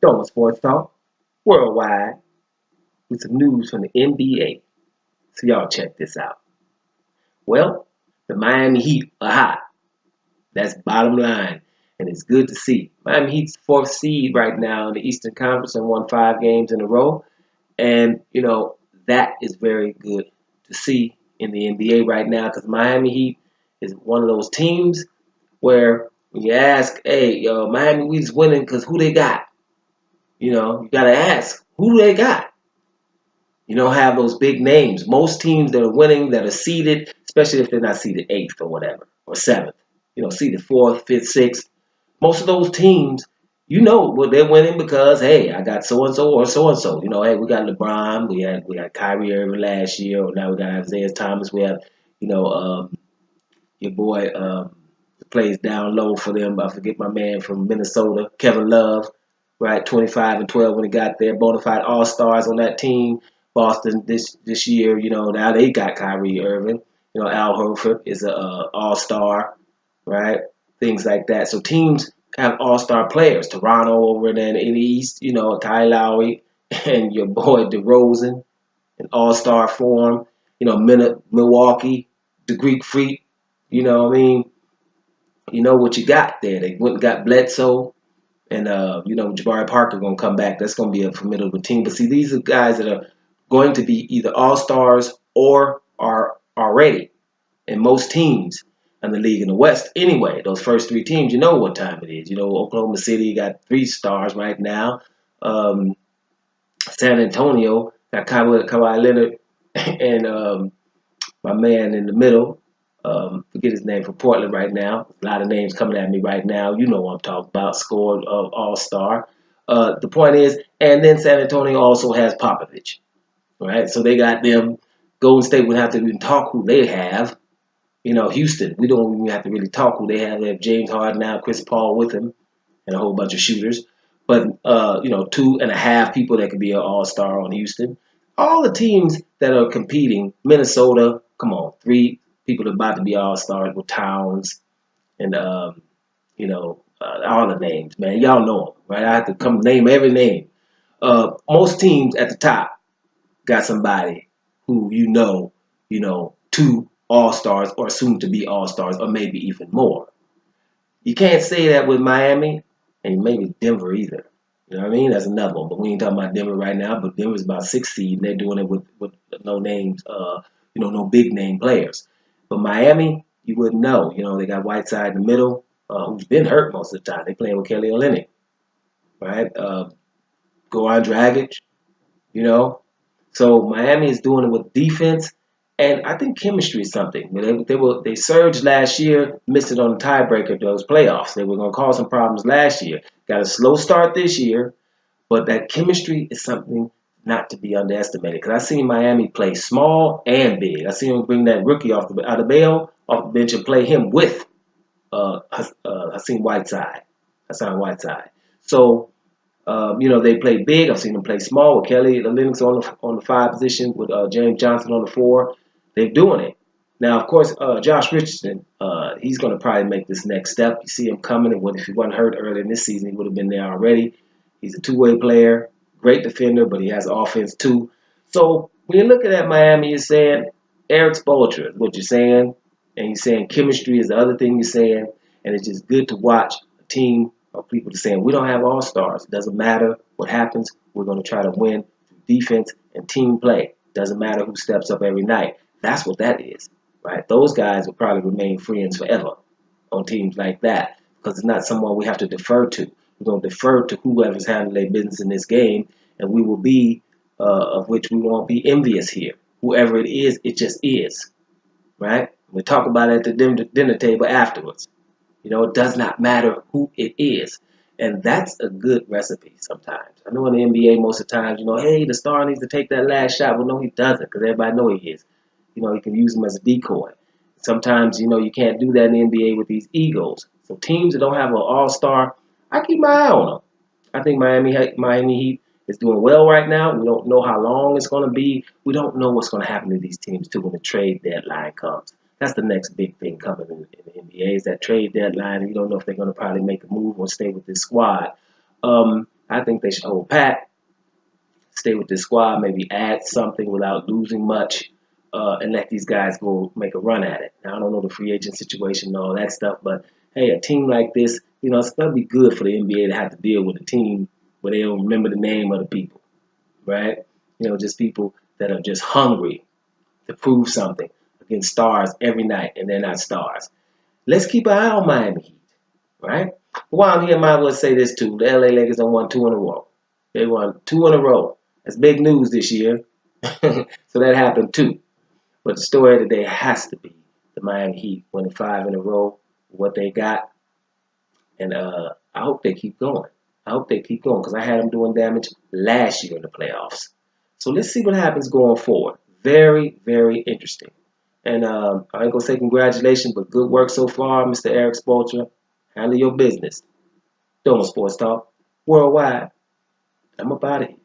Doma Sports Talk, worldwide, with some news from the NBA. So y'all check this out. Well, the Miami Heat are hot. That's bottom line. And it's good to see. Miami Heat's fourth seed right now in the Eastern Conference and won 5 games in a row. And, that is very good to see in the NBA right now because Miami Heat is one of those teams where when you ask, hey, Miami Heat's winning because who they got? You got to ask, who do they got? You don't have those big names. Most teams that are winning, that are seeded, especially if they're not seeded eighth or whatever, or seventh, seeded fourth, fifth, sixth. Most of those teams, well, they're winning because hey, I got so and so or so and so. Hey, we got LeBron, we had Kyrie Irving last year, or now we got Isaiah Thomas. We have, your boy plays down low for them. I forget my man from Minnesota, Kevin Love, right? 25-12 when he got there. Bonafide All Stars on that team. Boston this year, now they got Kyrie Irving. Al Horford is a All Star, right? Things like that. So teams have All Star players. Toronto over there in the East, Kyle Lowry and your boy DeRozan in All Star form. Milwaukee, the Greek Freak. You know what I mean? You know what you got there. They went and got Bledsoe. And, Jabari Parker going to come back. That's going to be a formidable team. But see, these are guys that are going to be either all-stars or are already in most teams in the league in the West. Anyway, those first three teams, you know what time it is. Oklahoma City got 3 stars right now. San Antonio got Kawhi Leonard and my man in the middle. Forget his name, from Portland right now. A lot of names coming at me right now. You know what I'm talking about. Scored All-Star. The point is, and then San Antonio also has Popovich. Right? So they got them. Golden State would have to even talk who they have. Houston, we don't even have to really talk who they have. They have James Harden now, Chris Paul with him, and a whole bunch of shooters. But, 2.5 people that could be an all-star on Houston. All the teams that are competing, Minnesota, come on, 3 people are about to be all-stars with Towns and, all the names, man. Y'all know them, right? I have to come name every name. Most teams at the top got somebody who 2 all-stars or soon to be all-stars or maybe even more. You can't say that with Miami and maybe Denver either. You know what I mean? That's another one. But we ain't talking about Denver right now. But Denver's about 6th seed, and they're doing it with no names, no big name players. But Miami, you wouldn't know. They got Whiteside in the middle, who's been hurt most of the time. They playing with Kelly Olynyk, right? Goran Dragic, So Miami is doing it with defense. And I think chemistry is something. They surged last year, missed it on the tiebreaker those playoffs. They were going to cause some problems last year. Got a slow start this year, but that chemistry is something not to be underestimated. Because I seen Miami play small and big. I seen him bring that rookie out of bail off the bench and play him with Hassan Whiteside. So they play big. I've seen them play small with Kelly, the Linux on the 5 position with James Johnson on the 4. They're doing it. Now, of course, Josh Richardson, he's going to probably make this next step. You see him coming, and if he wasn't hurt early in this season, he would have been there already. He's a 2-way player, great defender, but he has offense too. So when you're looking at Miami, you're saying Eric Spoelstra is what you're saying, and you're saying chemistry is the other thing you're saying, and it's just good to watch a team of people saying we don't have all-stars. It doesn't matter what happens. We're going to try to win through defense and team play. Doesn't matter who steps up every night. That's what that is, right? Those guys will probably remain friends forever on teams like that because it's not someone we have to defer to. We're going to defer to whoever's handling their business in this game, and we will be, of which we won't be envious here. Whoever it is, it just is, right? We talk about it at the dinner table afterwards. It does not matter who it is. And that's a good recipe sometimes. I know in the NBA most of the times, hey, the star needs to take that last shot. Well, no, he doesn't because everybody knows he is. He can use him as a decoy. Sometimes, you can't do that in the NBA with these egos. So teams that don't have an all-star, I keep my eye on them. I think Miami Heat is doing well right now. We don't know how long it's going to be. We don't know what's going to happen to these teams, too, when the trade deadline comes. That's the next big thing coming in the NBA is that trade deadline. You don't know if they're going to probably make a move or stay with this squad. I think they should hold pat, stay with this squad, maybe add something without losing much, and let these guys go make a run at it. Now, I don't know the free agent situation and all that stuff, but hey, a team like this, it's going to be good for the NBA to have to deal with a team where they don't remember the name of the people, right? Just people that are just hungry to prove something against stars every night, and they're not stars. Let's keep an eye on Miami Heat, right? While I'm here, I might as well say this too. The LA Lakers have won 2 in a row. They won 2 in a row. That's big news this year. So that happened too. But the story of the day has to be the Miami Heat winning 5 in a row, what they got. And I hope they keep going. I hope they keep going because I had them doing damage last year in the playoffs. So let's see what happens going forward. Very, very interesting. And I ain't going to say congratulations, but good work so far, Mr. Eric Spoelstra. Handle your business. Domo Sports Talk. Worldwide. I'm up out of here.